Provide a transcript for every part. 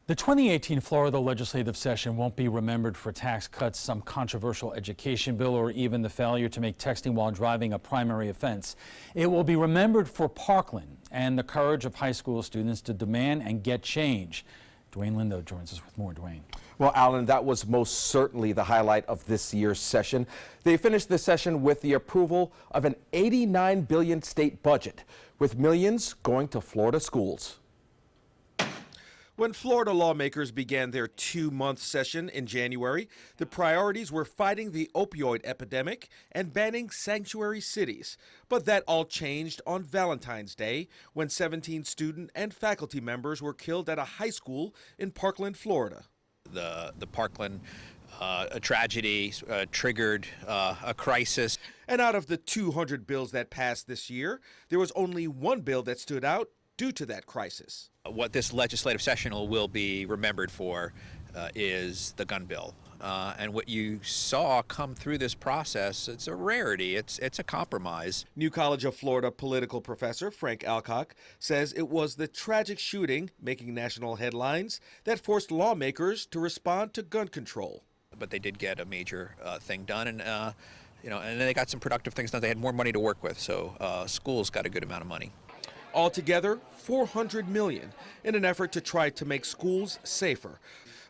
The 2018 Florida legislative session won't be remembered for tax cuts, some controversial education bill, or even the failure to make texting while driving a primary offense. It will be remembered for Parkland and the courage of high school students to demand and get change. Dwayne Lindo joins us with more. Dwayne. Well, Alan, that was most certainly the highlight of this year's session. They finished the session with the approval of an $89 billion state budget, with millions going to Florida schools. When Florida lawmakers began their 2-month session in January, the priorities were fighting the opioid epidemic and banning sanctuary cities. But that all changed on Valentine's Day, when 17 student and faculty members were killed at a high school in Parkland, Florida. The Parkland tragedy triggered a crisis. And out of the 200 bills that passed this year, there was only one bill that stood out due to that crisis. What this legislative session will be remembered for is the gun bill. And what you saw come through this process, it's a rarity, it's a compromise. New College of Florida political professor Frank Alcock says it was the tragic shooting making national headlines that forced lawmakers to respond to gun control. But they did get a major thing done, and and then they got some productive things done. They had more money to work with, so schools got a good amount of money. Altogether, $400 million in an effort to try to make schools safer.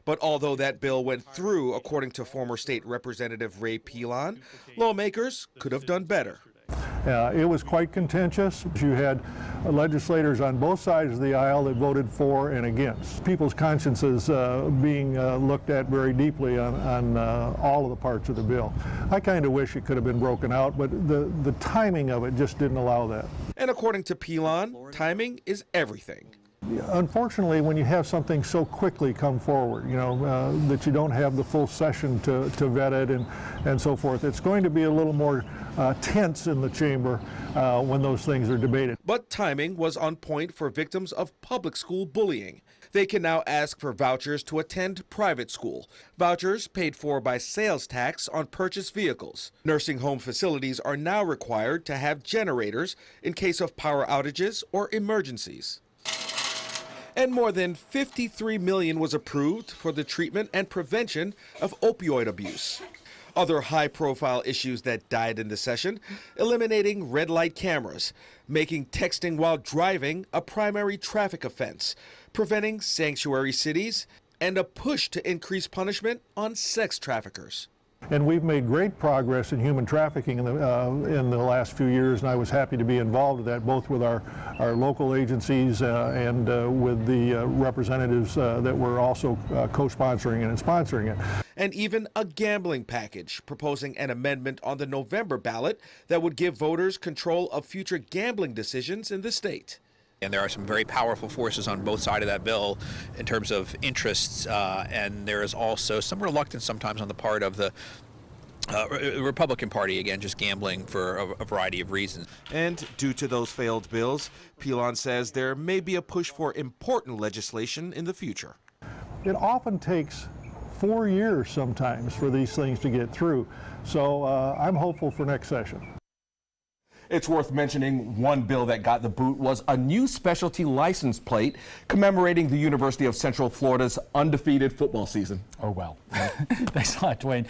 But although that bill went through, according to former state representative Ray Pilon, lawmakers could have done better. It was quite contentious. You had legislators on both sides of the aisle that voted for and against. People's consciences being looked at very deeply on all of the parts of the bill. I kind of wish it could have been broken out, but the timing of it just didn't allow that. And according to Pilon, timing is everything. Unfortunately, when you have something so quickly come forward, that you don't have the full session to vet it and so forth, it's going to be a little more tense in the chamber when those things are debated. But timing was on point for victims of public school bullying. They can now ask for vouchers to attend private school, vouchers paid for by sales tax on purchased vehicles. Nursing home facilities are now required to have generators in case of power outages or emergencies. And more than $53 million was approved for the treatment and prevention of opioid abuse. Other high-profile issues that died in the session: eliminating red light cameras, making texting while driving a primary traffic offense, preventing sanctuary cities, and a push to increase punishment on sex traffickers. And we've made great progress in human trafficking in the last few years, and I was happy to be involved with that, both with our local agencies and with the representatives that were also co-sponsoring and sponsoring it. And even a gambling package, proposing an amendment on the November ballot that would give voters control of future gambling decisions in the state. And there are some very powerful forces on both sides of that bill in terms of interests, and there is also some reluctance sometimes on the part of the Republican Party, again, just gambling for a variety of reasons. And due to those failed bills, Pilon says there may be a push for important legislation in the future. It often takes 4 years sometimes for these things to get through, so I'm hopeful for next session. It's worth mentioning one bill that got the boot was a new specialty license plate commemorating the University of Central Florida's undefeated football season. Oh, well. Thanks a lot, Dwayne.